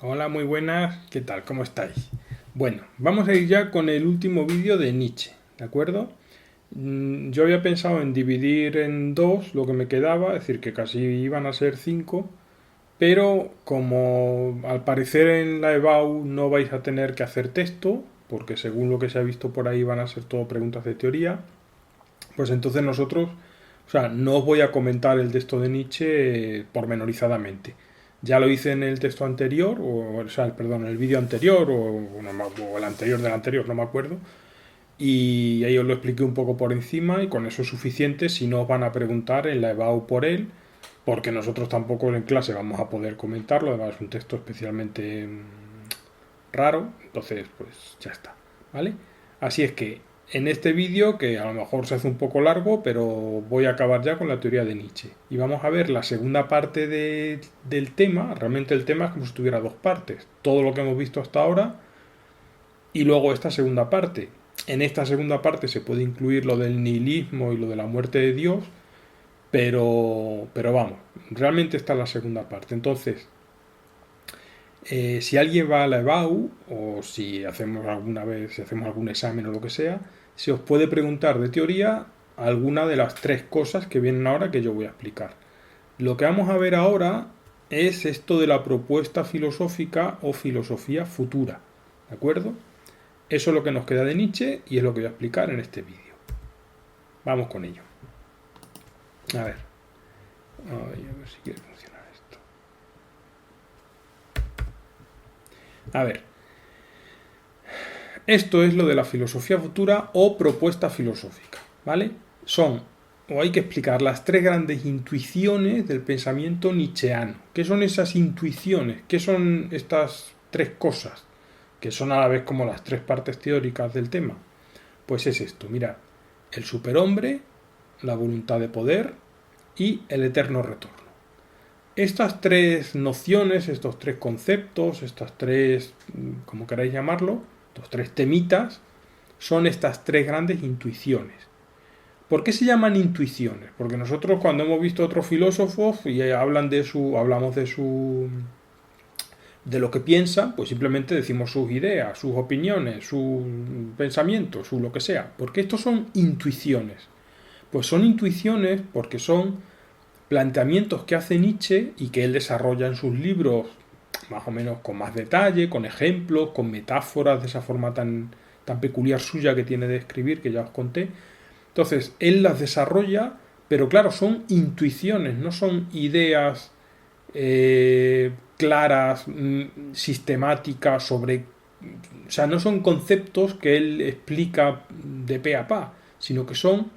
Hola, muy buenas, ¿qué tal? ¿Cómo estáis? Bueno, vamos a ir ya con el último vídeo de Nietzsche, ¿de acuerdo? Yo había pensado en dividir en dos lo que me quedaba, es decir, que casi iban a ser cinco, pero como al parecer en la EBAU no vais a tener que hacer texto, porque según lo que se ha visto por ahí van a ser todo preguntas de teoría, pues entonces nosotros, o sea, no os voy a comentar el texto de Nietzsche pormenorizadamente. Ya lo hice en el texto anterior, o sea, perdón, en el vídeo anterior, o el anterior del anterior, no me acuerdo. Y ahí os lo expliqué un poco por encima y con eso es suficiente si no os van a preguntar en la EBAU por él, porque nosotros tampoco en clase vamos a poder comentarlo, además es un texto especialmente raro, entonces pues ya está, ¿vale? Así es que en este vídeo, que a lo mejor se hace un poco largo, pero voy a acabar ya con la teoría de Nietzsche. Y vamos a ver la segunda parte del tema. Realmente el tema es como si tuviera dos partes. Todo lo que hemos visto hasta ahora y luego esta segunda parte. En esta segunda parte se puede incluir lo del nihilismo y lo de la muerte de Dios, pero vamos, realmente está la segunda parte. Entonces, si alguien va a la EBAU o si hacemos alguna vez, si hacemos algún examen o lo que sea, se os puede preguntar de teoría alguna de las tres cosas que vienen ahora que yo voy a explicar. Lo que vamos a ver ahora es esto de la propuesta filosófica o filosofía futura. ¿De acuerdo? Eso es lo que nos queda de Nietzsche y es lo que voy a explicar en este vídeo. Vamos con ello. A ver. Ay, a ver si quiere funcionar esto. A ver. Esto es lo de la filosofía futura o propuesta filosófica, ¿vale? Son, o hay que explicar, las tres grandes intuiciones del pensamiento nietzscheano. ¿Qué son esas intuiciones? ¿Qué son estas tres cosas? Que son a la vez como las tres partes teóricas del tema. Pues es esto, mirad, el superhombre, la voluntad de poder y el eterno retorno. Estas tres nociones, estos tres conceptos, estas tres, como queráis llamarlo, estos tres temitas, son estas tres grandes intuiciones. ¿Por qué se llaman intuiciones? Porque nosotros cuando hemos visto a otros filósofos y hablamos de lo que piensan, pues simplemente decimos sus ideas, sus opiniones, sus pensamientos, su lo que sea. Porque estos son intuiciones. Pues son intuiciones porque son planteamientos que hace Nietzsche y que él desarrolla en sus libros más o menos con más detalle, con ejemplos, con metáforas de esa forma tan peculiar suya que tiene de escribir, que ya os conté. Entonces, él las desarrolla, pero claro, son intuiciones, no son ideas claras, sistemáticas sobre... O sea, no son conceptos que él explica de pe a pa, sino que son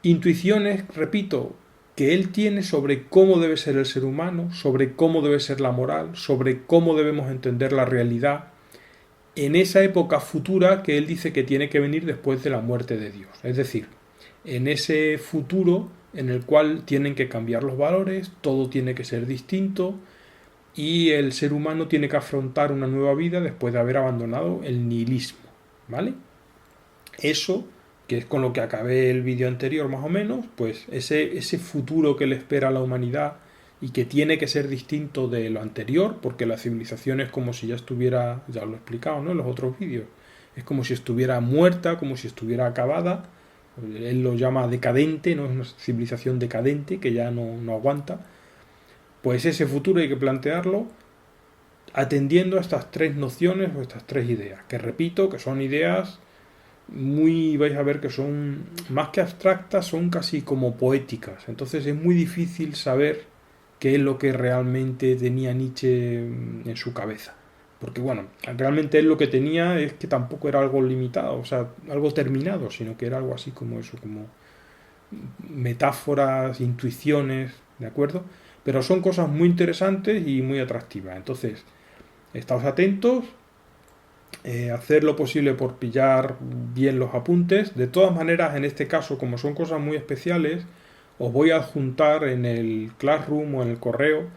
intuiciones, repito, que él tiene sobre cómo debe ser el ser humano, sobre cómo debe ser la moral, sobre cómo debemos entender la realidad, en esa época futura que él dice que tiene que venir después de la muerte de Dios. Es decir, en ese futuro en el cual tienen que cambiar los valores, todo tiene que ser distinto y el ser humano tiene que afrontar una nueva vida después de haber abandonado el nihilismo. ¿Vale? Eso, que es con lo que acabé el vídeo anterior más o menos, pues ese futuro que le espera a la humanidad y que tiene que ser distinto de lo anterior, porque la civilización es como si ya estuviera, ya lo he explicado, ¿no? En los otros vídeos, es como si estuviera muerta, como si estuviera acabada, él lo llama decadente, ¿no? Es una civilización decadente que ya no aguanta, pues ese futuro hay que plantearlo atendiendo a estas tres nociones o estas tres ideas, que repito, que son ideas vais a ver que son más que abstractas, son casi como poéticas. Entonces es muy difícil saber qué es lo que realmente tenía Nietzsche en su cabeza. Porque bueno, realmente él lo que tenía es que tampoco era algo limitado, o sea, algo terminado, sino que era algo así como eso, como metáforas, intuiciones, ¿de acuerdo? Pero son cosas muy interesantes y muy atractivas. Entonces, estáos atentos, hacer lo posible por pillar bien los apuntes. De todas maneras, en este caso, como son cosas muy especiales, os voy a adjuntar en el Classroom o en el correo,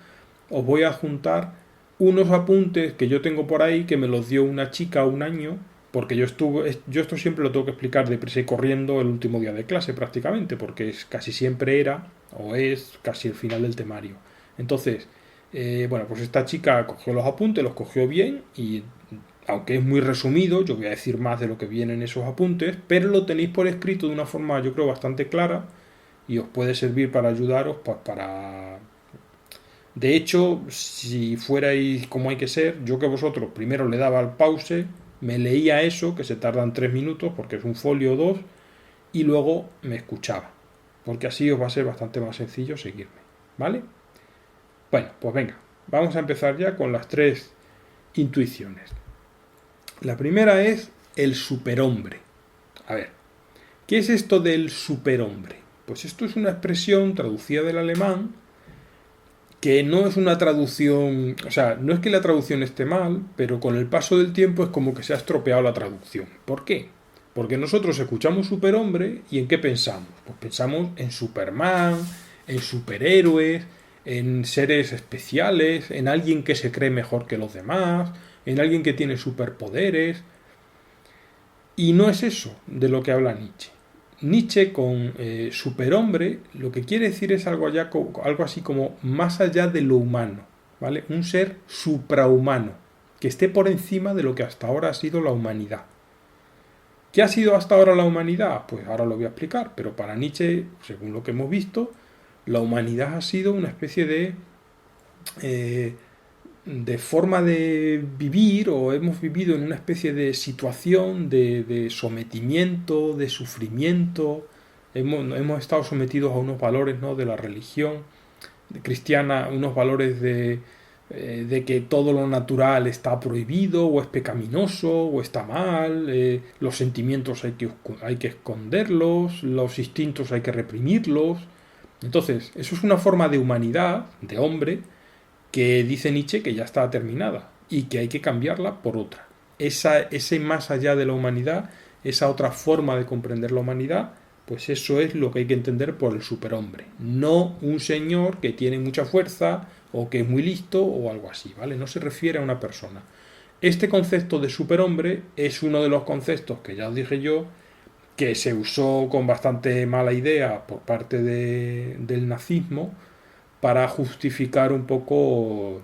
os voy a adjuntar unos apuntes que yo tengo por ahí que me los dio una chica un año, porque yo esto siempre lo tengo que explicar deprisa y corriendo el último día de clase prácticamente, porque casi siempre era o es casi el final del temario. Entonces, Bueno, pues esta chica cogió los apuntes, los cogió bien y aunque es muy resumido, yo voy a decir más de lo que viene en esos apuntes, pero lo tenéis por escrito de una forma yo creo bastante clara y os puede servir para ayudaros pues, para... De hecho, si fuerais como hay que ser, yo que vosotros primero le daba al pause, me leía eso, que se tardan 3 minutos porque es un folio o dos, y luego me escuchaba, porque así os va a ser bastante más sencillo seguirme, ¿vale? Bueno, pues venga, vamos a empezar ya con las tres intuiciones. La primera es el superhombre. A ver, ¿qué es esto del superhombre? Pues esto es una expresión traducida del alemán que no es una traducción, o sea, no es que la traducción esté mal, pero con el paso del tiempo es como que se ha estropeado la traducción. ¿Por qué? Porque nosotros escuchamos superhombre y ¿en qué pensamos? Pues pensamos en Superman, en superhéroes, en seres especiales, en alguien que se cree mejor que los demás, en alguien que tiene superpoderes. Y no es eso de lo que habla Nietzsche. Nietzsche con superhombre lo que quiere decir es algo, algo así como más allá de lo humano, ¿vale? Un ser suprahumano, que esté por encima de lo que hasta ahora ha sido la humanidad. ¿Qué ha sido hasta ahora la humanidad? Pues ahora lo voy a explicar, pero para Nietzsche, según lo que hemos visto, la humanidad ha sido una especie eh, de forma de vivir o hemos vivido en una especie de situación de sometimiento, de sufrimiento, hemos estado sometidos a unos valores, ¿no?, de la religión cristiana, unos valores de que todo lo natural está prohibido o es pecaminoso o está mal, los sentimientos hay que esconderlos, los instintos hay que reprimirlos. Entonces, eso es una forma de humanidad, de hombre, que dice Nietzsche que ya está terminada y que hay que cambiarla por otra. Ese más allá de la humanidad, esa otra forma de comprender la humanidad, pues eso es lo que hay que entender por el superhombre. No un señor que tiene mucha fuerza o que es muy listo o algo así, ¿vale? No se refiere a una persona. Este concepto de superhombre es uno de los conceptos que ya os dije yo que se usó con bastante mala idea por parte del nazismo para justificar un poco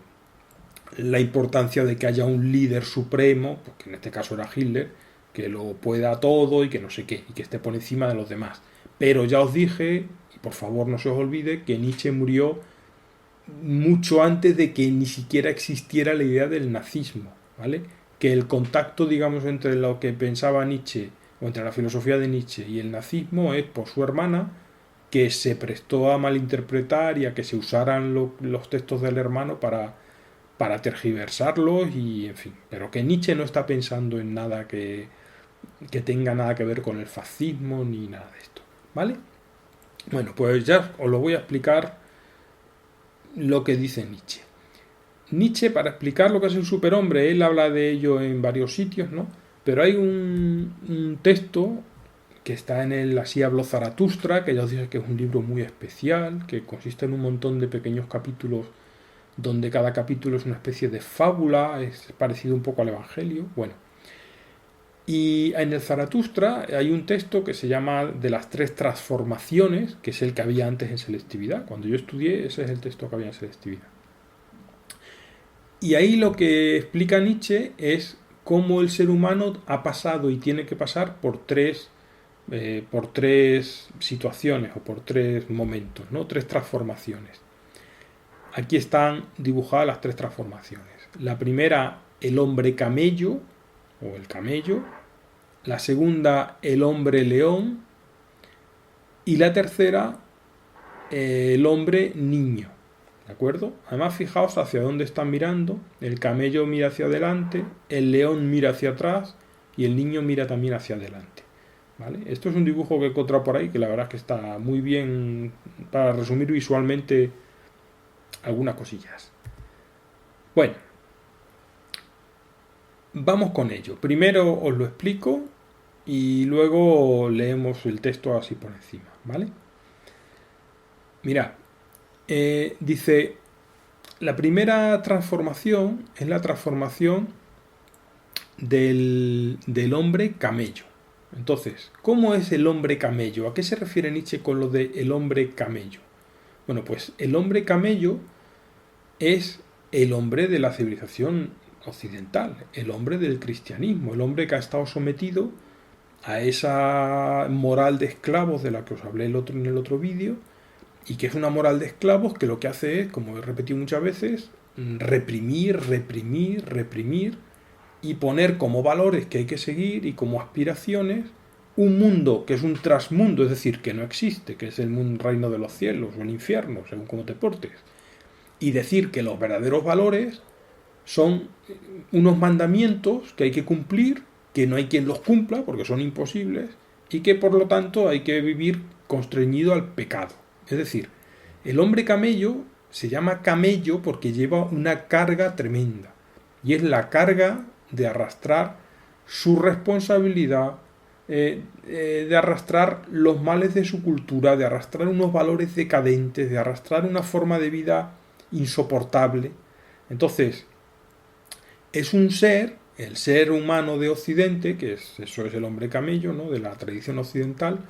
la importancia de que haya un líder supremo, que en este caso era Hitler, que lo pueda todo y que no sé qué, y que esté por encima de los demás. Pero ya os dije, y por favor no se os olvide, que Nietzsche murió mucho antes de que ni siquiera existiera la idea del nazismo, ¿vale? Que el contacto, digamos, entre lo que pensaba Nietzsche, o entre la filosofía de Nietzsche y el nazismo es por su hermana, que se prestó a malinterpretar y a que se usaran los textos del hermano para tergiversarlos y en fin, pero que Nietzsche no está pensando en nada que tenga nada que ver con el fascismo ni nada de esto, ¿vale? Bueno, pues ya os lo voy a explicar lo que dice Nietzsche. Nietzsche, para explicar lo que es el superhombre, él habla de ello en varios sitios, ¿no? Pero hay un texto que está en el Así habló Zaratustra, que ya os dije que es un libro muy especial, que consiste en un montón de pequeños capítulos donde cada capítulo es una especie de fábula, es parecido un poco al Evangelio. Bueno, y en el Zaratustra hay un texto que se llama de las tres transformaciones, que es el que había antes en selectividad. Cuando yo estudié, ese es el texto que había en selectividad. Y ahí lo que explica Nietzsche es cómo el ser humano ha pasado y tiene que pasar por tres situaciones o por tres momentos, ¿no? Tres transformaciones. Aquí están dibujadas las tres transformaciones. La primera, el hombre camello o el camello. La segunda, el hombre león. Y la tercera, el hombre niño. ¿De acuerdo? Además, fijaos hacia dónde están mirando. El camello mira hacia adelante, el león mira hacia atrás y el niño mira también hacia adelante. ¿Vale? Esto es un dibujo que he encontrado por ahí que la verdad es que está muy bien para resumir visualmente algunas cosillas. Bueno, vamos con ello. Primero os lo explico y luego leemos el texto así por encima, ¿vale? Mirad, dice, la primera transformación es la transformación del hombre camello. Entonces, ¿cómo es el hombre camello? ¿A qué se refiere Nietzsche con lo de el hombre camello? Bueno, pues el hombre camello es el hombre de la civilización occidental, el hombre del cristianismo, el hombre que ha estado sometido a esa moral de esclavos de la que os hablé en el otro vídeo, y que es una moral de esclavos que lo que hace es, como he repetido muchas veces, reprimir, reprimir, reprimir y poner como valores que hay que seguir y como aspiraciones un mundo que es un trasmundo, es decir, que no existe, que es el reino de los cielos o el infierno, según cómo te portes, y decir que los verdaderos valores son unos mandamientos que hay que cumplir, que no hay quien los cumpla porque son imposibles y que por lo tanto hay que vivir constreñido al pecado. Es decir, el hombre camello se llama camello porque lleva una carga tremenda y es la carga de arrastrar su responsabilidad, de arrastrar los males de su cultura, de arrastrar unos valores decadentes, de arrastrar una forma de vida insoportable. Entonces, es un ser, el ser humano de Occidente, eso es el hombre camello, ¿no?, de la tradición occidental,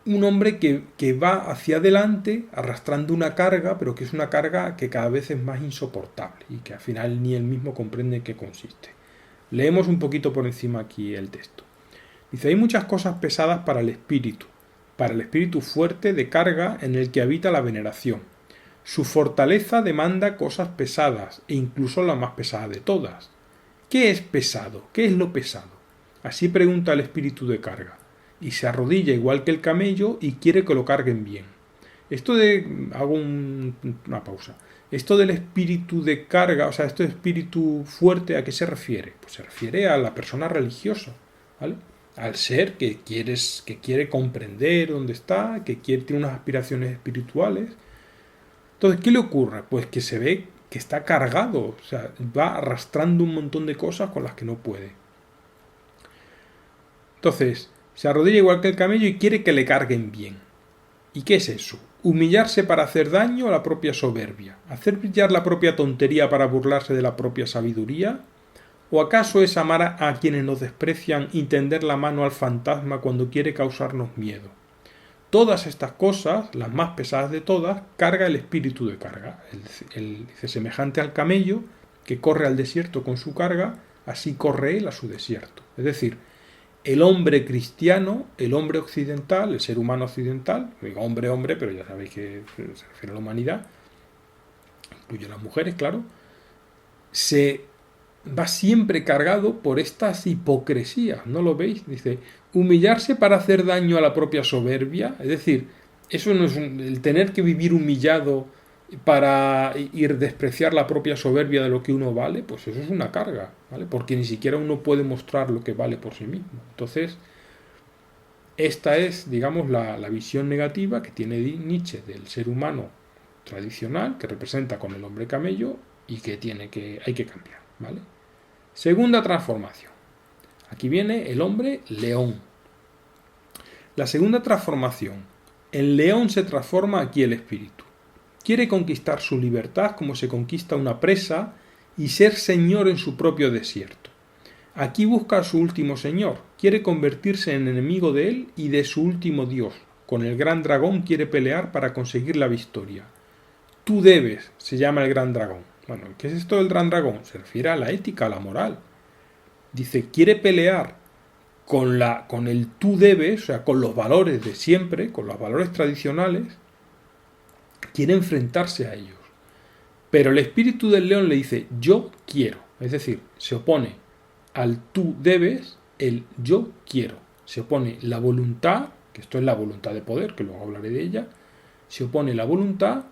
un hombre que va hacia adelante arrastrando una carga, pero que es una carga que cada vez es más insoportable y que al final ni él mismo comprende en qué consiste. Leemos un poquito por encima aquí el texto. Dice, hay muchas cosas pesadas para el espíritu fuerte de carga en el que habita la veneración. Su fortaleza demanda cosas pesadas, e incluso la más pesada de todas. ¿Qué es pesado? ¿Qué es lo pesado? Así pregunta el espíritu de carga, y se arrodilla igual que el camello y quiere que lo carguen bien. Hago una pausa. Esto del espíritu de carga, o sea, esto de espíritu fuerte, ¿a qué se refiere? Pues se refiere a la persona religiosa, ¿vale? Al ser que quiere comprender dónde está, tiene unas aspiraciones espirituales. Entonces, ¿qué le ocurre? Pues que se ve que está cargado, o sea, va arrastrando un montón de cosas con las que no puede. Entonces, se arrodilla igual que el camello y quiere que le carguen bien. ¿Y qué es eso? Humillarse para hacer daño a la propia soberbia, hacer brillar la propia tontería para burlarse de la propia sabiduría. ¿O acaso es amar a quienes nos desprecian y tender la mano al fantasma cuando quiere causarnos miedo? Todas estas cosas, las más pesadas de todas, carga el espíritu de carga. Dice, semejante al camello que corre al desierto con su carga, así corre él a su desierto. Es decir, el hombre cristiano, el hombre occidental, el ser humano occidental, digo hombre, pero ya sabéis que se refiere a la humanidad, incluye a las mujeres, claro, va siempre cargado por estas hipocresías, ¿no lo veis? Dice, humillarse para hacer daño a la propia soberbia, es decir, eso no es el tener que vivir humillado para ir despreciar la propia soberbia de lo que uno vale, pues eso es una carga, ¿vale? Porque ni siquiera uno puede mostrar lo que vale por sí mismo. Entonces, esta es, digamos, la visión negativa que tiene Nietzsche del ser humano tradicional, que representa con el hombre camello y que hay que cambiar, ¿vale? Segunda transformación. Aquí viene el hombre león. La segunda transformación. En león se transforma aquí el espíritu. Quiere conquistar su libertad como se conquista una presa y ser señor en su propio desierto. Aquí busca a su último señor. Quiere convertirse en enemigo de él y de su último dios. Con el gran dragón quiere pelear para conseguir la victoria. Tú debes, se llama el gran dragón. Bueno, ¿qué es esto del gran dragón? Se refiere a la ética, a la moral. Dice, quiere pelear con el tú debes, o sea, con los valores de siempre, con los valores tradicionales, quiere enfrentarse a ellos. Pero el espíritu del león le dice, yo quiero. Es decir, se opone al tú debes, el yo quiero. Se opone la voluntad, que esto es la voluntad de poder, que luego hablaré de ella, se opone la voluntad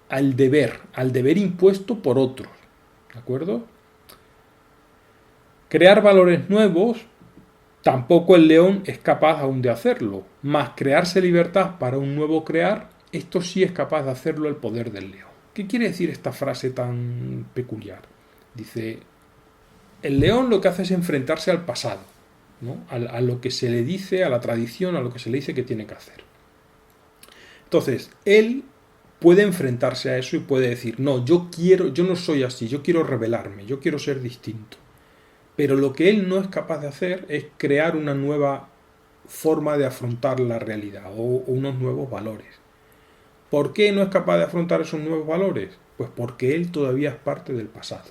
al deber impuesto por otros. ¿De acuerdo? Crear valores nuevos, tampoco el león es capaz aún de hacerlo. Mas crearse libertad para un nuevo crear, esto sí es capaz de hacerlo el poder del león. ¿Qué quiere decir esta frase tan peculiar? Dice, el león lo que hace es enfrentarse al pasado, ¿no? A lo que se le dice, a la tradición, a lo que se le dice que tiene que hacer. Entonces, él puede enfrentarse a eso y puede decir, no, yo no soy así, yo quiero rebelarme, yo quiero ser distinto. Pero lo que él no es capaz de hacer es crear una nueva forma de afrontar la realidad o unos nuevos valores. ¿Por qué no es capaz de afrontar esos nuevos valores? Pues porque él todavía es parte del pasado.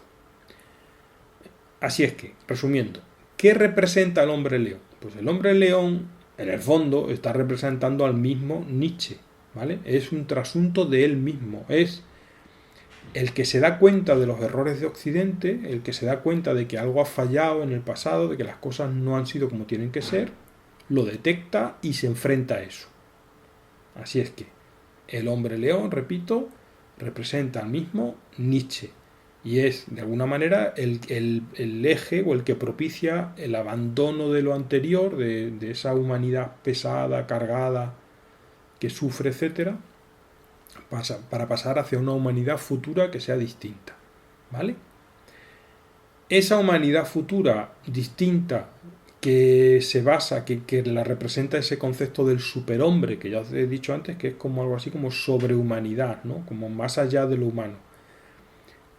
Así es que, resumiendo, ¿qué representa el hombre león? Pues el hombre león, en el fondo, está representando al mismo Nietzsche, ¿vale? Es un trasunto de él mismo, es el que se da cuenta de los errores de Occidente, el que se da cuenta de que algo ha fallado en el pasado, de que las cosas no han sido como tienen que ser, lo detecta y se enfrenta a eso. Así es que el hombre león, repito, representa al mismo Nietzsche y es de alguna manera el eje o el que propicia el abandono de lo anterior, de esa humanidad pesada, cargada, que sufre, etcétera, para pasar hacia una humanidad futura que sea distinta. ¿Vale? Esa humanidad futura distinta que se basa, que la representa ese concepto del superhombre, que ya os he dicho antes, que es como algo así como sobrehumanidad, ¿no? Como más allá de lo humano.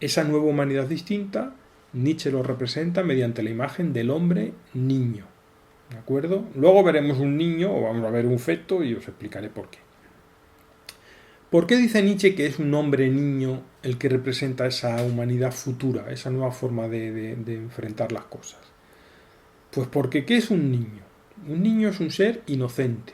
Esa nueva humanidad distinta, Nietzsche lo representa mediante la imagen del hombre niño. ¿De acuerdo? Luego veremos un niño, o vamos a ver un feto, y os explicaré por qué. ¿Por qué dice Nietzsche que es un hombre niño el que representa esa humanidad futura, esa nueva forma de enfrentar las cosas? Pues porque ¿qué es un niño? Un niño es un ser inocente,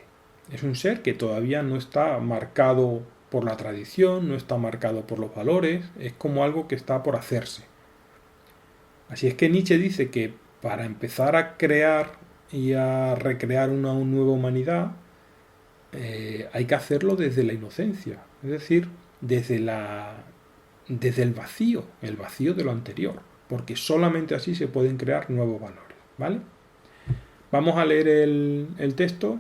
es un ser que todavía no está marcado por la tradición, no está marcado por los valores, es como algo que está por hacerse. Así es que Nietzsche dice que para empezar a crear y a recrear una nueva humanidad, hay que hacerlo desde la inocencia, es decir, desde el vacío de lo anterior, porque solamente así se pueden crear nuevos valores, ¿vale? Vamos a leer el texto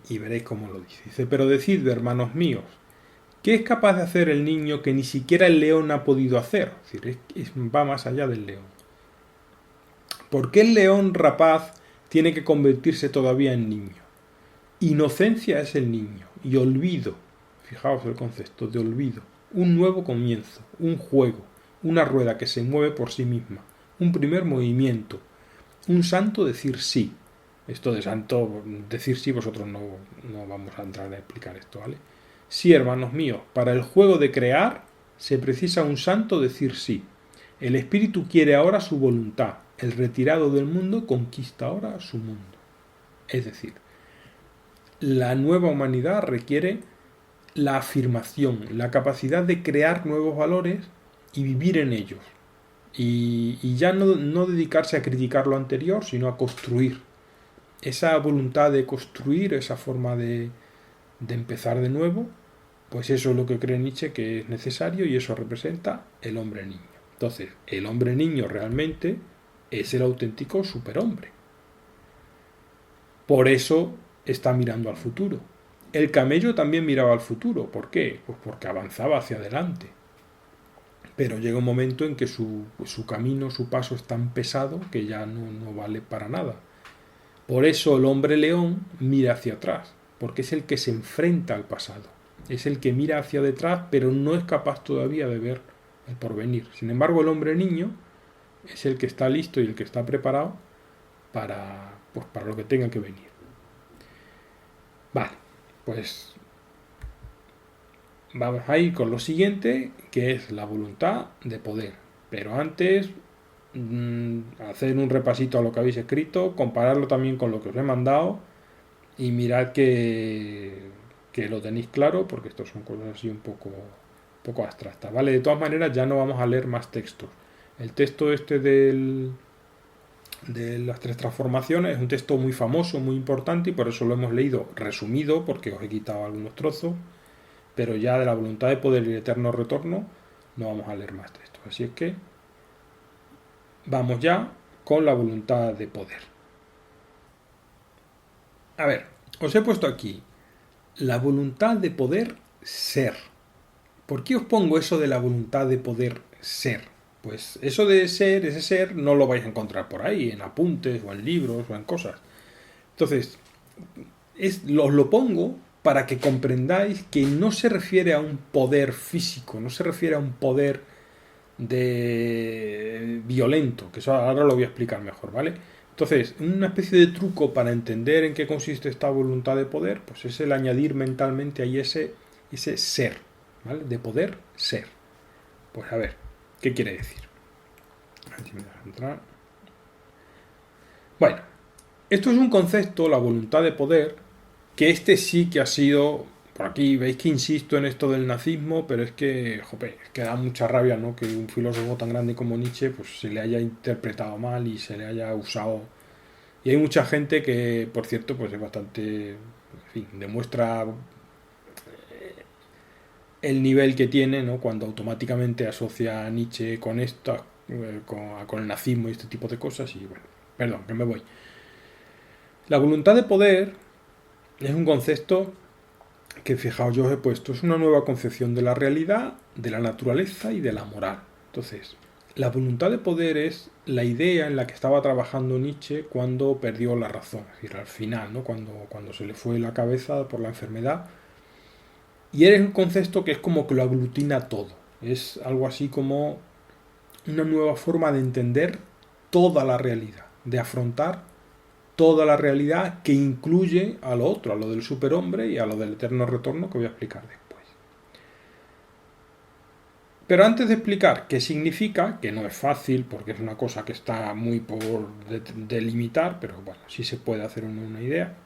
y veréis cómo lo dice. Dice, pero decidme, hermanos míos, ¿qué es capaz de hacer el niño que ni siquiera el león ha podido hacer? Es decir, va más allá del león. ¿Por qué el león rapaz tiene que convertirse todavía en niño? Inocencia es el niño y olvido, fijaos el concepto de olvido, un nuevo comienzo, un juego, una rueda que se mueve por sí misma, un primer movimiento, un santo decir sí. Esto de santo decir sí, vosotros no vamos a entrar a explicar esto, ¿vale? Sí, hermanos míos, para el juego de crear se precisa un santo decir sí. El espíritu quiere ahora su voluntad, el retirado del mundo conquista ahora su mundo. Es decir, la nueva humanidad requiere la afirmación, la capacidad de crear nuevos valores y vivir en ellos. Y ya no dedicarse a criticar lo anterior, sino a construir. Esa voluntad de construir, esa forma de empezar de nuevo, pues eso es lo que cree Nietzsche que es necesario y eso representa el hombre niño. Entonces, el hombre niño realmente es el auténtico superhombre. Por eso está mirando al futuro. El camello también miraba al futuro. ¿Por qué? Pues porque avanzaba hacia adelante. Pero llega un momento en que su camino, su paso es tan pesado que ya no vale para nada. Por eso el hombre león mira hacia atrás, porque es el que se enfrenta al pasado. Es el que mira hacia detrás, pero no es capaz todavía de ver el porvenir. Sin embargo, el hombre niño es el que está listo y el que está preparado para lo que tenga que venir. Vale, pues vamos a ir con lo siguiente, que es la voluntad de poder. Pero antes, hacer un repasito a lo que habéis escrito, compararlo también con lo que os he mandado y mirad que lo tenéis claro, porque esto son cosas así un poco abstractas. Vale, de todas maneras ya no vamos a leer más textos. El texto este de las tres transformaciones es un texto muy famoso, muy importante y por eso lo hemos leído resumido, porque os he quitado algunos trozos, pero ya de la voluntad de poder y el eterno retorno no vamos a leer más textos. Así es que vamos ya con la voluntad de poder. A ver, os he puesto aquí la voluntad de poder ser. ¿Por qué os pongo eso de la voluntad de poder ser? Pues eso de ser, ese ser, no lo vais a encontrar por ahí, en apuntes o en libros o en cosas. Entonces, os lo pongo para que comprendáis que no se refiere a un poder físico, no se refiere a un poder violento, que eso ahora lo voy a explicar mejor, ¿vale? Entonces, una especie de truco para entender en qué consiste esta voluntad de poder, pues es el añadir mentalmente ahí ese ese ser, ¿vale? De poder ser. Pues a ver, ¿qué quiere decir? A ver si me deja entrar. Bueno, esto es un concepto, la voluntad de poder, que este sí que ha sido, por aquí veis que insisto en esto del nazismo, pero es que, jope, es que da mucha rabia, ¿no? Que un filósofo tan grande como Nietzsche pues se le haya interpretado mal y se le haya usado. Y hay mucha gente que, por cierto, pues es bastante, en fin, demuestra el nivel que tiene, ¿no? Cuando automáticamente asocia a Nietzsche con esto, con el nazismo y este tipo de cosas. Y bueno, perdón, que me voy. La voluntad de poder es un concepto que, fijaos, yo os he puesto, es una nueva concepción de la realidad, de la naturaleza y de la moral. Entonces, la voluntad de poder es la idea en la que estaba trabajando Nietzsche cuando perdió la razón, es decir, al final, ¿no? Cuando se le fue la cabeza por la enfermedad. Y es un concepto que es como que lo aglutina todo. Es algo así como una nueva forma de entender toda la realidad, de afrontar toda la realidad que incluye a lo otro, a lo del superhombre y a lo del eterno retorno que voy a explicar después. Pero antes de explicar qué significa, que no es fácil porque es una cosa que está muy por delimitar, pero bueno, sí se puede hacer una idea,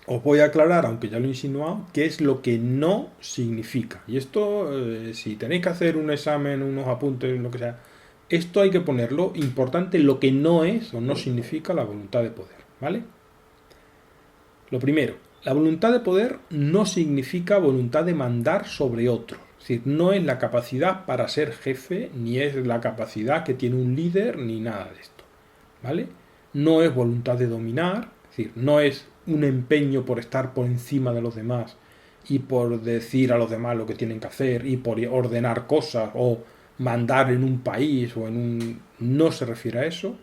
os voy a aclarar, aunque ya lo he insinuado, qué es lo que no significa. Y esto, si tenéis que hacer un examen, unos apuntes, lo que sea, esto hay que ponerlo importante, lo que no es o no significa la voluntad de poder, ¿vale? Lo primero, la voluntad de poder no significa voluntad de mandar sobre otro. Es decir, no es la capacidad para ser jefe, ni es la capacidad que tiene un líder, ni nada de esto, ¿vale? No es voluntad de dominar, es decir, no es un empeño por estar por encima de los demás y por decir a los demás lo que tienen que hacer y por ordenar cosas o mandar en un país o en un... No se refiere a eso.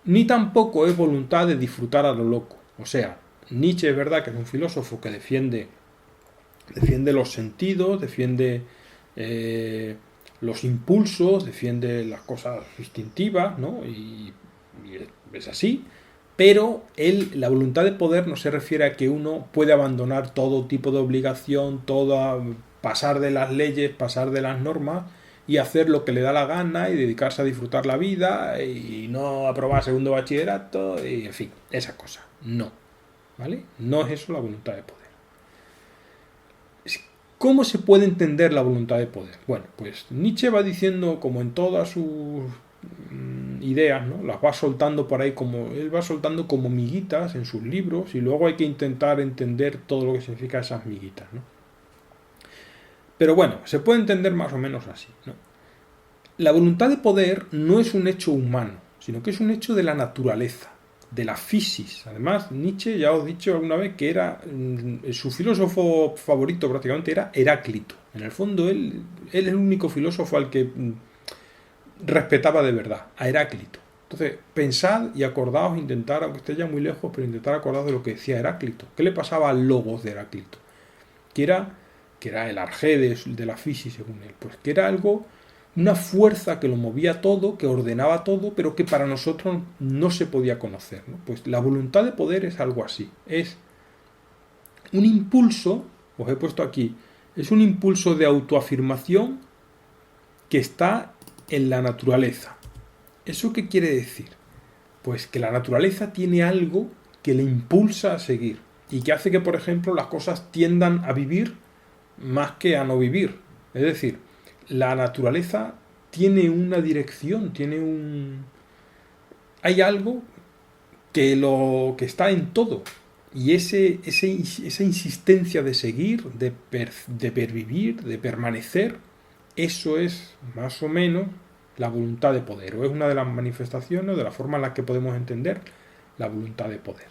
Ni tampoco es voluntad de disfrutar a lo loco. O sea, Nietzsche es verdad que es un filósofo que defiende los sentidos, defiende los impulsos, defiende las cosas instintivas, ¿no? Y es así. Pero la voluntad de poder no se refiere a que uno puede abandonar todo tipo de obligación, pasar de las leyes, pasar de las normas y hacer lo que le da la gana y dedicarse a disfrutar la vida y no aprobar segundo bachillerato y en fin, esas cosas. No, ¿vale? No es eso la voluntad de poder. ¿Cómo se puede entender la voluntad de poder? Bueno, pues Nietzsche va diciendo, como en todas sus ideas, ¿no? Las va soltando por ahí él va soltando como miguitas en sus libros y luego hay que intentar entender todo lo que significa esas miguitas, ¿no? Pero bueno, se puede entender más o menos así, ¿no? La voluntad de poder no es un hecho humano, sino que es un hecho de la naturaleza, de la physis. Además, Nietzsche, ya os he dicho alguna vez que era su filósofo favorito prácticamente era Heráclito. En el fondo, él es el único filósofo al que respetaba de verdad, a Heráclito. Entonces, pensad y acordaos, intentar, aunque esté ya muy lejos, pero intentar acordaos de lo que decía Heráclito. ¿Qué le pasaba al logos de Heráclito? Que era el arjé de la physis, según él. Pues que era algo, una fuerza que lo movía todo, que ordenaba todo, pero que para nosotros no se podía conocer, ¿no? Pues la voluntad de poder es algo así. Es un impulso, os he puesto aquí, es un impulso de autoafirmación que está en la naturaleza. ¿Eso qué quiere decir? Pues que la naturaleza tiene algo que le impulsa a seguir y que hace que, por ejemplo, las cosas tiendan a vivir más que a no vivir. Es decir, la naturaleza tiene una dirección, hay algo que está en todo. Y esa insistencia de seguir, de pervivir, de permanecer, eso es más o menos la voluntad de poder, o es una de las manifestaciones, de la forma en la que podemos entender la voluntad de poder.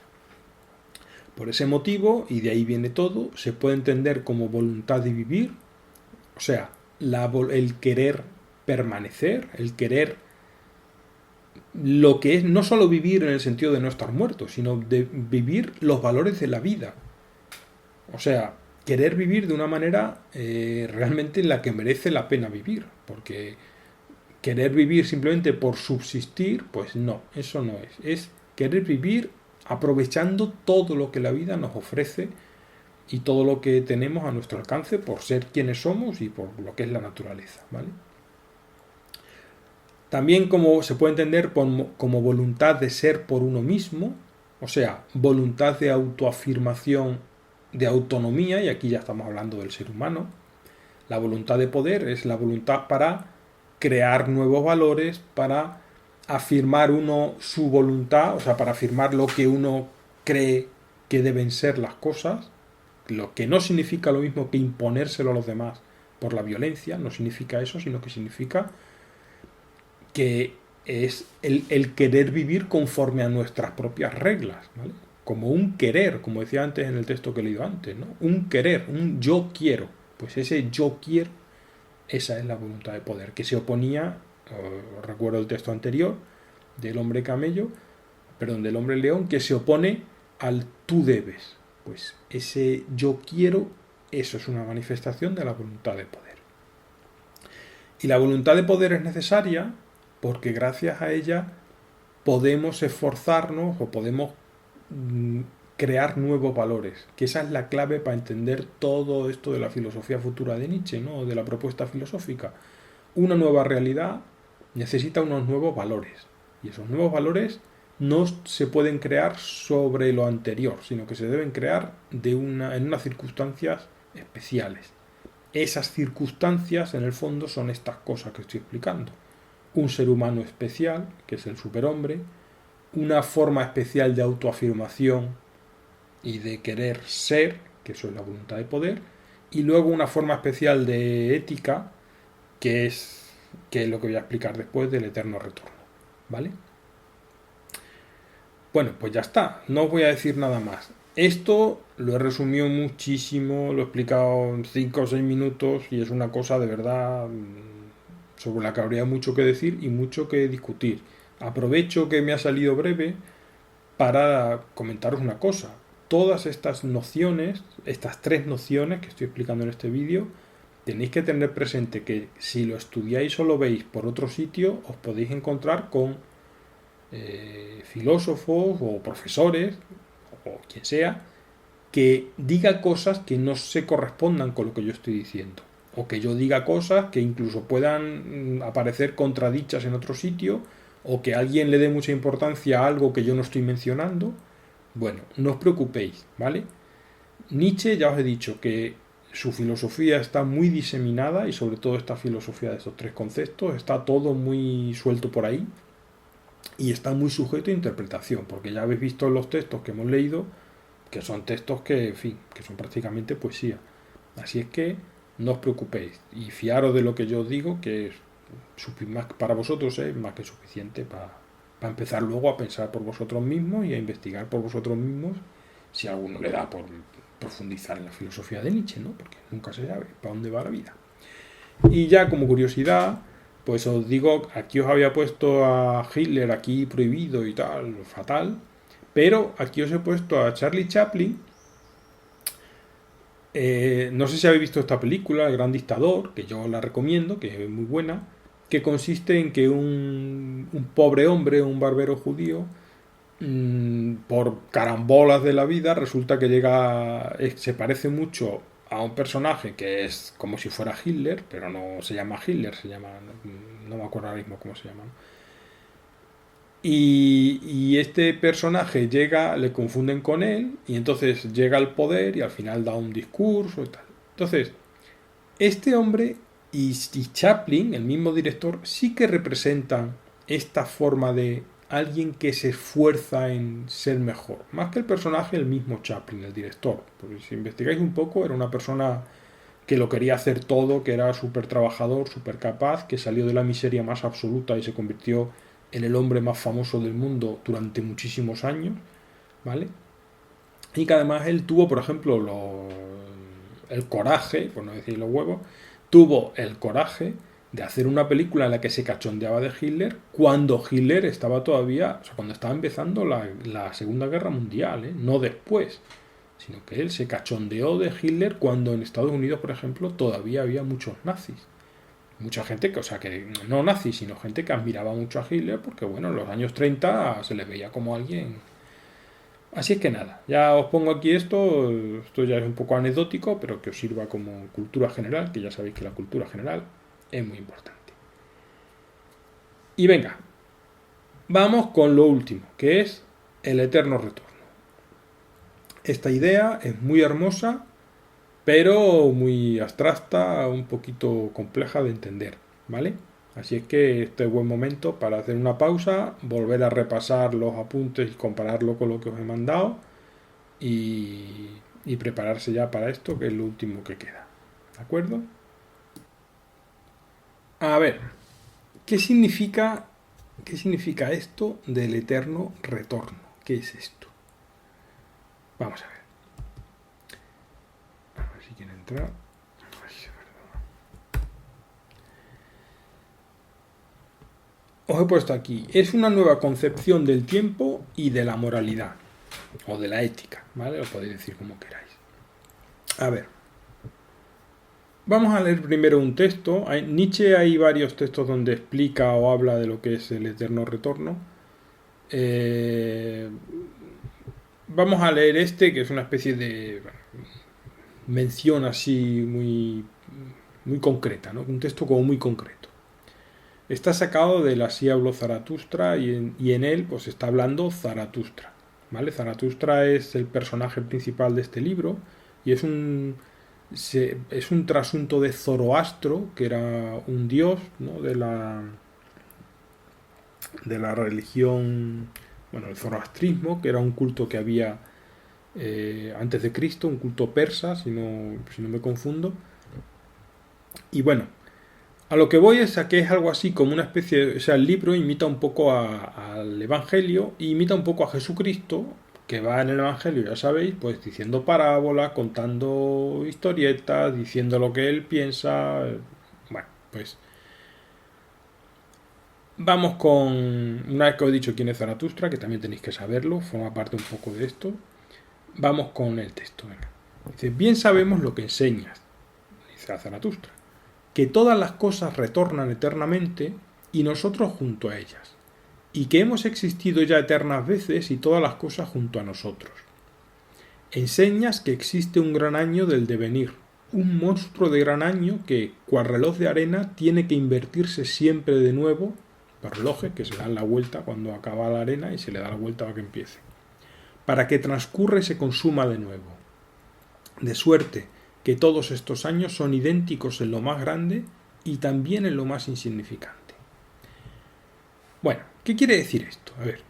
Por ese motivo, y de ahí viene todo, se puede entender como voluntad de vivir, o sea, el querer permanecer, el querer lo que es no solo vivir en el sentido de no estar muerto, sino de vivir los valores de la vida. O sea, querer vivir de una manera realmente en la que merece la pena vivir, porque querer vivir simplemente por subsistir, pues no, eso no es. Es querer vivir aprovechando todo lo que la vida nos ofrece y todo lo que tenemos a nuestro alcance por ser quienes somos y por lo que es la naturaleza, ¿vale? También como se puede entender como voluntad de ser por uno mismo, o sea, voluntad de autoafirmación, de autonomía, y aquí ya estamos hablando del ser humano. La voluntad de poder es la voluntad para crear nuevos valores, para afirmar uno su voluntad, o sea, para afirmar lo que uno cree que deben ser las cosas, lo que no significa lo mismo que imponérselo a los demás por la violencia, no significa eso, sino que significa que es el querer vivir conforme a nuestras propias reglas, ¿vale? Como un querer, como decía antes en el texto que he leído antes, ¿no? Un querer, un yo quiero. Pues ese yo quiero, esa es la voluntad de poder, que se oponía, recuerdo el texto anterior, del hombre camello, perdón, del hombre león, que se opone al tú debes. Pues ese yo quiero, eso es una manifestación de la voluntad de poder. Y la voluntad de poder es necesaria porque gracias a ella podemos esforzarnos o podemos crear nuevos valores, que esa es la clave para entender todo esto de la filosofía futura de Nietzsche, ¿no? De la propuesta filosófica. Una nueva realidad necesita unos nuevos valores, y esos nuevos valores no se pueden crear sobre lo anterior, sino que se deben crear en unas circunstancias especiales. Esas circunstancias, en el fondo, son estas cosas que estoy explicando. Un ser humano especial, que es el superhombre, una forma especial de autoafirmación y de querer ser, que eso es la voluntad de poder, y luego una forma especial de ética, que es lo que voy a explicar después del eterno retorno. ¿Vale? Bueno, pues ya está, no os voy a decir nada más. Esto lo he resumido muchísimo, lo he explicado en 5 o 6 minutos y es una cosa de verdad sobre la que habría mucho que decir y mucho que discutir. Aprovecho que me ha salido breve para comentaros una cosa. Todas estas nociones, estas 3 nociones que estoy explicando en este vídeo, tenéis que tener presente que si lo estudiáis o lo veis por otro sitio, os podéis encontrar con filósofos o profesores o quien sea que diga cosas que no se correspondan con lo que yo estoy diciendo, o que yo diga cosas que incluso puedan aparecer contradichas en otro sitio, o que alguien le dé mucha importancia a algo que yo no estoy mencionando. Bueno, no os preocupéis, ¿vale? Nietzsche, ya os he dicho que su filosofía está muy diseminada, y sobre todo esta filosofía de estos 3 conceptos está todo muy suelto por ahí y está muy sujeto a interpretación, porque ya habéis visto en los textos que hemos leído que son textos que, en fin, que son prácticamente poesía. Así es que no os preocupéis y fiaros de lo que yo os digo, que es para vosotros es más que suficiente para empezar luego a pensar por vosotros mismos y a investigar por vosotros mismos, si a alguno le da por profundizar en la filosofía de Nietzsche, ¿no? Porque nunca se sabe para dónde va la vida. Y ya como curiosidad, pues os digo, aquí os había puesto a Hitler aquí prohibido y tal, fatal, pero aquí os he puesto a Charlie Chaplin. No sé si habéis visto esta película, El Gran Dictador, que yo la recomiendo, que es muy buena, que consiste en que un pobre hombre, un barbero judío, por carambolas de la vida, resulta que se parece mucho a un personaje que es como si fuera Hitler, pero no se llama Hitler, no me acuerdo ahora mismo cómo se llama, ¿no? Y este personaje le confunden con él, y entonces llega al poder y al final da un discurso y tal. Entonces, este hombre y Chaplin, el mismo director, sí que representan esta forma de alguien que se esfuerza en ser mejor. Más que el personaje, el mismo Chaplin, el director. Porque si investigáis un poco, era una persona que lo quería hacer todo, que era súper trabajador, súper capaz, que salió de la miseria más absoluta y se convirtió en el hombre más famoso del mundo durante muchísimos años, ¿vale? Y que además él tuvo, por ejemplo, el coraje, por no decir los huevos, tuvo el coraje de hacer una película en la que se cachondeaba de Hitler cuando Hitler estaba todavía, o sea, cuando estaba empezando la Segunda Guerra Mundial, ¿eh? No después, sino que él se cachondeó de Hitler cuando en Estados Unidos, por ejemplo, todavía había muchos nazis. Mucha gente que, o sea, que no nazis, sino gente que admiraba mucho a Hitler porque, bueno, en los años 30 se les veía como alguien Así es que nada, ya os pongo aquí esto ya es un poco anecdótico, pero que os sirva como cultura general, que ya sabéis que la cultura general es muy importante. Y venga, vamos con lo último, que es el eterno retorno. Esta idea es muy hermosa, pero muy abstracta, un poquito compleja de entender, ¿vale? Así es que este es buen momento para hacer una pausa, volver a repasar los apuntes y compararlo con lo que os he mandado y prepararse ya para esto, que es lo último que queda. ¿De acuerdo? A ver, qué significa esto del eterno retorno? ¿Qué es esto? Vamos a ver. A ver si quiere entrar. Os he puesto aquí. Es una nueva concepción del tiempo y de la moralidad. O de la ética, ¿vale? Lo podéis decir como queráis. A ver. Vamos a leer primero un texto. Nietzsche hay varios textos donde explica o habla de lo que es el eterno retorno. Vamos a leer este, que es una especie de mención así muy concreta, ¿no? Un texto como muy concreto. Está sacado del Así habló Zaratustra y en él pues está hablando Zaratustra, ¿vale? Zaratustra es el personaje principal de este libro y es un trasunto de Zoroastro, que era un dios, ¿no? de la religión, bueno, el zoroastrismo, que era un culto que había antes de Cristo, un culto persa, si no me confundo. Y bueno, a lo que voy es a que es algo así como una especie, o sea, el libro imita un poco al Evangelio y imita un poco a Jesucristo, que va en el Evangelio, ya sabéis, pues diciendo parábolas, contando historietas, diciendo lo que él piensa. Bueno, pues vamos con, una vez que os he dicho quién es Zaratustra, que también tenéis que saberlo, forma parte un poco de esto, vamos con el texto. Venga. Dice, bien sabemos lo que enseñas, dice a Zaratustra, que todas las cosas retornan eternamente y nosotros junto a ellas, y que hemos existido ya eternas veces y todas las cosas junto a nosotros. Enseñas que existe un gran año del devenir, un monstruo de gran año que, cual reloj de arena, tiene que invertirse siempre de nuevo, los relojes que se dan la vuelta cuando acaba la arena y se le da la vuelta para que empiece, para que transcurra y se consuma de nuevo. De suerte que todos estos años son idénticos en lo más grande y también en lo más insignificante. Bueno, ¿qué quiere decir esto? A ver.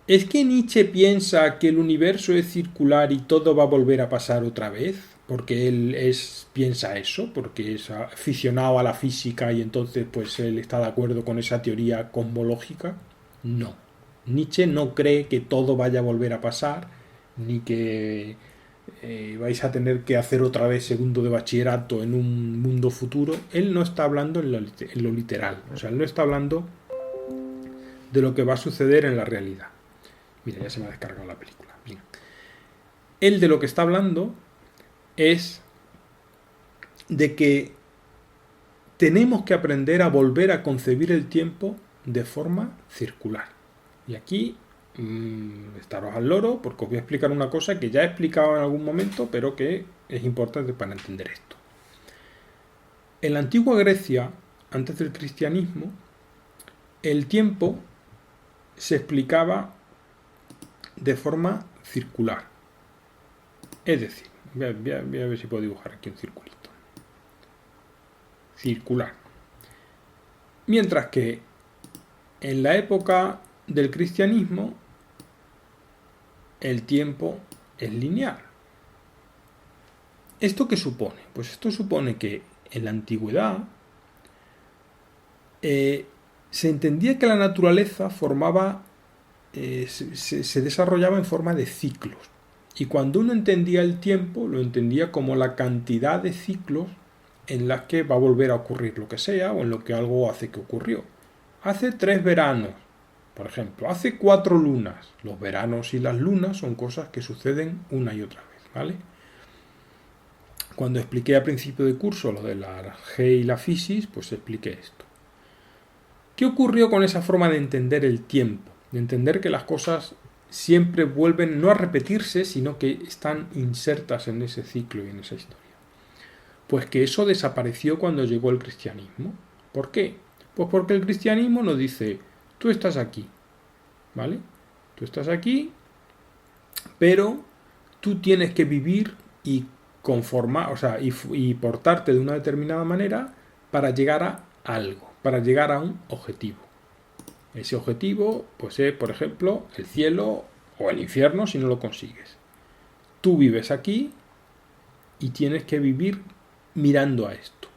¿Es que Nietzsche piensa que el universo es circular y todo va a volver a pasar otra vez? Porque piensa eso, porque es aficionado a la física y entonces pues él está de acuerdo con esa teoría cosmológica. No. Nietzsche no cree que todo vaya a volver a pasar, ni que vais a tener que hacer otra vez segundo de bachillerato en un mundo futuro. Él no está hablando en lo literal, o sea, él no está hablando de lo que va a suceder en la realidad. Mira, ya se me ha descargado la película. Bien. Él de lo que está hablando es de que tenemos que aprender a volver a concebir el tiempo de forma circular. Y aquí estaros al loro, porque os voy a explicar una cosa que ya he explicado en algún momento, pero que es importante para entender esto. En la antigua Grecia, antes del cristianismo, el tiempo se explicaba de forma circular. Es decir, voy a ver si puedo dibujar aquí un circulito. Circular. Mientras que en la época del cristianismo el tiempo es lineal. ¿Esto qué supone? Pues esto supone que en la antigüedad se entendía que la naturaleza formaba, se desarrollaba en forma de ciclos. Y cuando uno entendía el tiempo, lo entendía como la cantidad de ciclos en las que va a volver a ocurrir lo que sea o en lo que algo hace que ocurrió. Hace 3 veranos, por ejemplo, hace 4 lunas. Los veranos y las lunas son cosas que suceden una y otra vez, ¿vale? Cuando expliqué al principio de curso lo de la G y la fisis, pues expliqué esto. ¿Qué ocurrió con esa forma de entender el tiempo? De entender que las cosas siempre vuelven no a repetirse, sino que están insertas en ese ciclo y en esa historia. Pues que eso desapareció cuando llegó el cristianismo. ¿Por qué? Pues porque el cristianismo nos dice, tú estás aquí, ¿vale? Tú estás aquí, pero tú tienes que vivir y conformar, o sea, y portarte de una determinada manera para llegar a algo, para llegar a un objetivo. Ese objetivo, pues es, por ejemplo, el cielo o el infierno si no lo consigues. Tú vives aquí y tienes que vivir mirando a esto.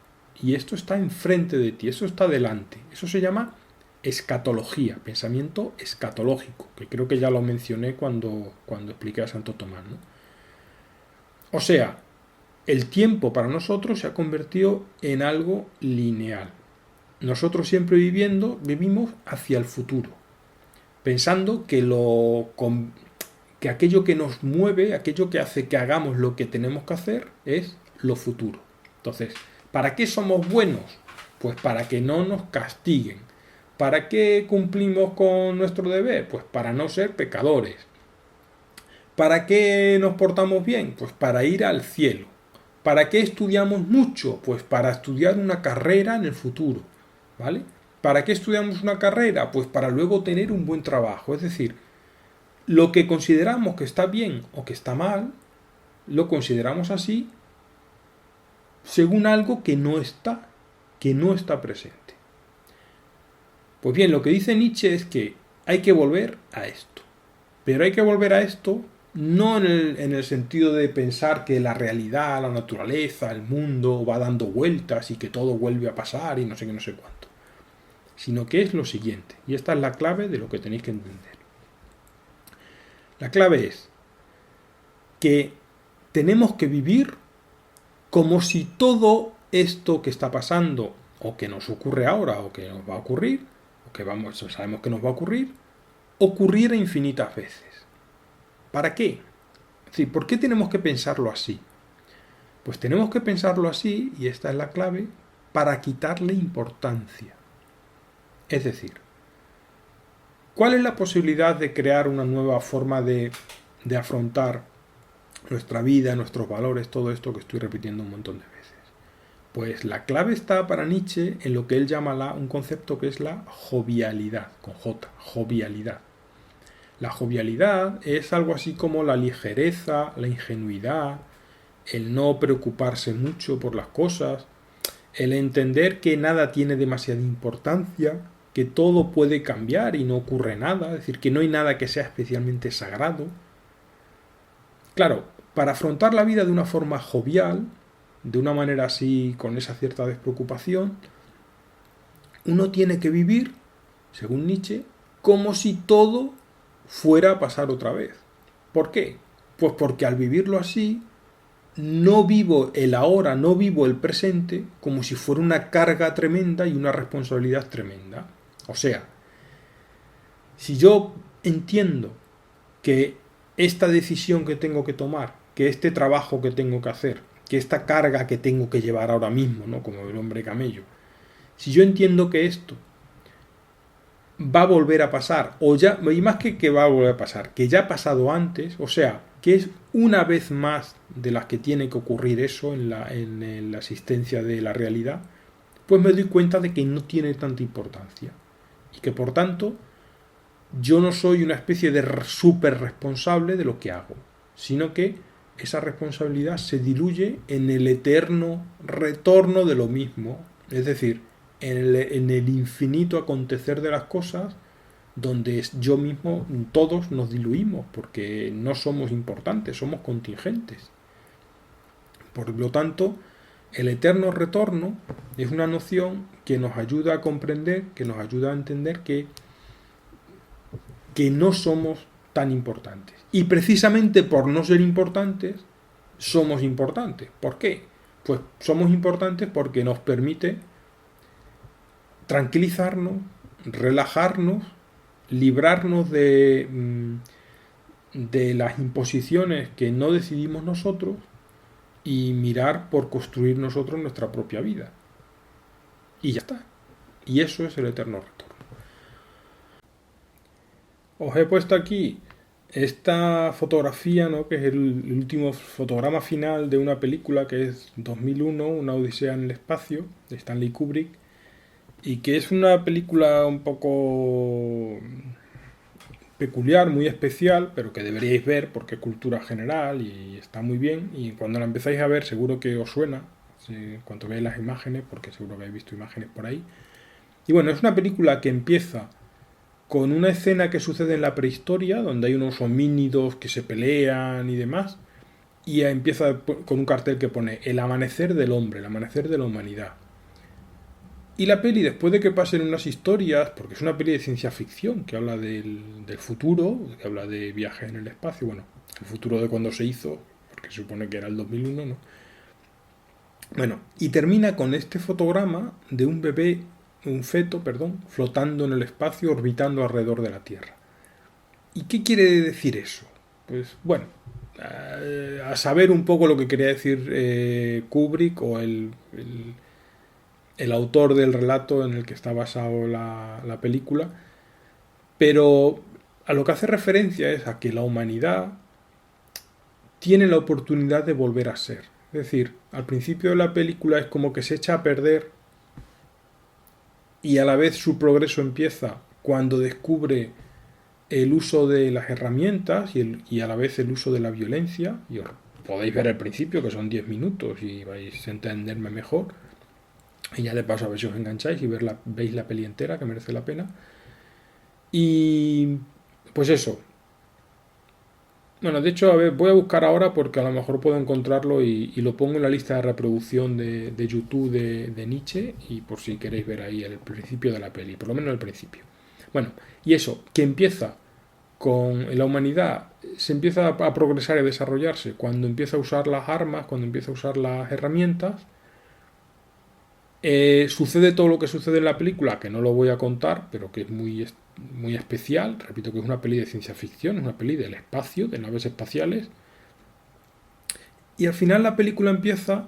Y esto está enfrente de ti, eso está delante. Eso se llama escatología, pensamiento escatológico, que creo que ya lo mencioné cuando expliqué a Santo Tomás, ¿no? O sea, el tiempo para nosotros se ha convertido en algo lineal. Nosotros siempre vivimos hacia el futuro, pensando que aquello que nos mueve, aquello que hace que hagamos lo que tenemos que hacer, es lo futuro. Entonces, ¿para qué somos buenos? Pues para que no nos castiguen. ¿Para qué cumplimos con nuestro deber? Pues para no ser pecadores. ¿Para qué nos portamos bien? Pues para ir al cielo. ¿Para qué estudiamos mucho? Pues para estudiar una carrera en el futuro, ¿vale? ¿Para qué estudiamos una carrera? Pues para luego tener un buen trabajo. Es decir, lo que consideramos que está bien o que está mal, lo consideramos así según algo que no está presente. Pues bien, lo que dice Nietzsche es que hay que volver a esto. Pero hay que volver a esto no en el sentido de pensar que la realidad, la naturaleza, el mundo va dando vueltas y que todo vuelve a pasar y no sé qué, no sé cuánto. Sino que es lo siguiente. Y esta es la clave de lo que tenéis que entender. La clave es que tenemos que vivir como si todo esto que está pasando o que nos ocurre ahora o que nos va a ocurrir o que sabemos que nos va a ocurrir, ocurriera infinitas veces. ¿Para qué? Es decir, ¿por qué tenemos que pensarlo así? Pues tenemos que pensarlo así, y esta es la clave, para quitarle importancia. Es decir, ¿cuál es la posibilidad de crear una nueva forma de afrontar nuestra vida, nuestros valores, todo esto que estoy repitiendo un montón de veces? Pues la clave está para Nietzsche en lo que él llama un concepto que es la jovialidad, con J, jovialidad. La jovialidad es algo así como la ligereza, la ingenuidad, el no preocuparse mucho por las cosas, el entender que nada tiene demasiada importancia, que todo puede cambiar y no ocurre nada, es decir, que no hay nada que sea especialmente sagrado. Claro, para afrontar la vida de una forma jovial, de una manera así, con esa cierta despreocupación, uno tiene que vivir, según Nietzsche, como si todo fuera a pasar otra vez. ¿Por qué? Pues porque al vivirlo así, no vivo el ahora, no vivo el presente como si fuera una carga tremenda y una responsabilidad tremenda. O sea, si yo entiendo que esta decisión que tengo que tomar, que este trabajo que tengo que hacer, que esta carga que tengo que llevar ahora mismo, ¿no? Como el hombre camello, si yo entiendo que esto va a volver a pasar, o ya, y más que va a volver a pasar, que ya ha pasado antes, o sea, que es una vez más de las que tiene que ocurrir eso en la existencia de la realidad, pues me doy cuenta de que no tiene tanta importancia. Y que por tanto, yo no soy una especie de súper responsable de lo que hago, sino que esa responsabilidad se diluye en el eterno retorno de lo mismo, es decir, en el infinito acontecer de las cosas, donde yo mismo, todos nos diluimos, porque no somos importantes, somos contingentes. Por lo tanto, el eterno retorno es una noción que nos ayuda a comprender, que nos ayuda a entender que no somos tan importantes. Y precisamente por no ser importantes, somos importantes. ¿Por qué? Pues somos importantes porque nos permite tranquilizarnos, relajarnos, librarnos de las imposiciones que no decidimos nosotros y mirar por construir nosotros nuestra propia vida. Y ya está. Y eso es el eterno retorno. Os he puesto aquí esta fotografía, ¿no? Que es el último fotograma final de una película que es 2001, Una Odisea en el Espacio, de Stanley Kubrick, y que es una película un poco peculiar, muy especial, pero que deberíais ver porque es cultura general y está muy bien. Y cuando la empezáis a ver, seguro que os suena, en cuanto veáis las imágenes, porque seguro que habéis visto imágenes por ahí. Y bueno, es una película que empieza con una escena que sucede en la prehistoria, donde hay unos homínidos que se pelean y demás, y empieza con un cartel que pone el amanecer del hombre, el amanecer de la humanidad. Y la peli, después de que pasen unas historias, porque es una peli de ciencia ficción, que habla del futuro, que habla de viajes en el espacio, bueno, el futuro de cuando se hizo, porque se supone que era el 2001, ¿no? Bueno, y termina con este fotograma de un bebé, un feto, perdón, flotando en el espacio, orbitando alrededor de la Tierra. ¿Y qué quiere decir eso? Pues bueno, a saber un poco lo que quería decir Kubrick o el autor del relato en el que está basado la película, pero a lo que hace referencia es a que la humanidad tiene la oportunidad de volver a ser. Es decir, al principio de la película es como que se echa a perder y a la vez su progreso empieza cuando descubre el uso de las herramientas y a la vez el uso de la violencia. Y os podéis ver al principio, que son 10 minutos y vais a entenderme mejor. Y ya de paso a ver si os engancháis y veis la peli entera, que merece la pena. Y pues eso. Bueno, de hecho, a ver, voy a buscar ahora porque a lo mejor puedo encontrarlo y lo pongo en la lista de reproducción de YouTube de Nietzsche y por si queréis ver ahí el principio de la peli, por lo menos el principio. Bueno, y eso, que empieza con la humanidad, se empieza a progresar y a desarrollarse cuando empieza a usar las armas, cuando empieza a usar las herramientas. Sucede todo lo que sucede en la película, que no lo voy a contar, pero que es muy especial. Repito que es una peli de ciencia ficción, es una peli del espacio, de naves espaciales. Y al final la película empieza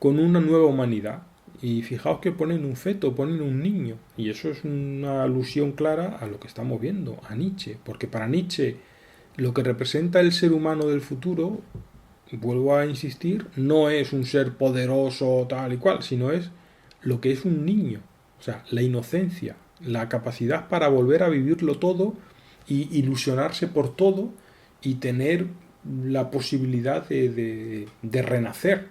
con una nueva humanidad. Y fijaos que ponen un feto, ponen un niño. Y eso es una alusión clara a lo que estamos viendo, a Nietzsche. Porque para Nietzsche lo que representa el ser humano del futuro, vuelvo a insistir, no es un ser poderoso tal y cual, sino es lo que es un niño. O sea, la inocencia, la capacidad para volver a vivirlo todo y ilusionarse por todo y tener la posibilidad de renacer,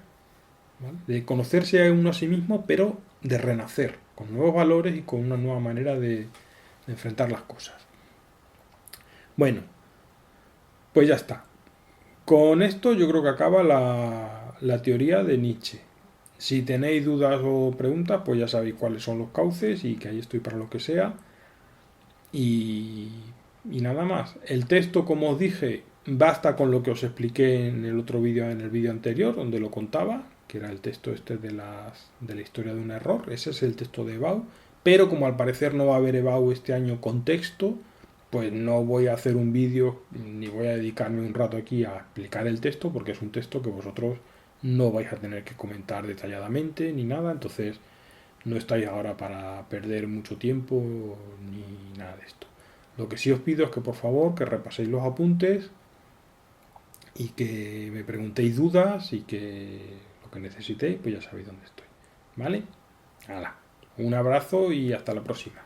¿vale? De conocerse a uno a sí mismo, pero de renacer, con nuevos valores y con una nueva manera de enfrentar las cosas. Bueno, pues ya está. Con esto yo creo que acaba la teoría de Nietzsche. Si tenéis dudas o preguntas, pues ya sabéis cuáles son los cauces y que ahí estoy para lo que sea. Y, y nada más. El texto, como os dije, basta con lo que os expliqué en el otro vídeo, en el vídeo anterior, donde lo contaba, que era el texto este de la historia de un error. Ese es el texto de EBAU. Pero como al parecer no va a haber EBAU este año con texto, pues no voy a hacer un vídeo ni voy a dedicarme un rato aquí a explicar el texto, porque es un texto que vosotros no vais a tener que comentar detalladamente ni nada. Entonces no estáis ahora para perder mucho tiempo ni nada de esto. Lo que sí os pido es que por favor que repaséis los apuntes y que me preguntéis dudas y que lo que necesitéis, pues ya sabéis dónde estoy. ¿Vale? Hala, un abrazo y hasta la próxima.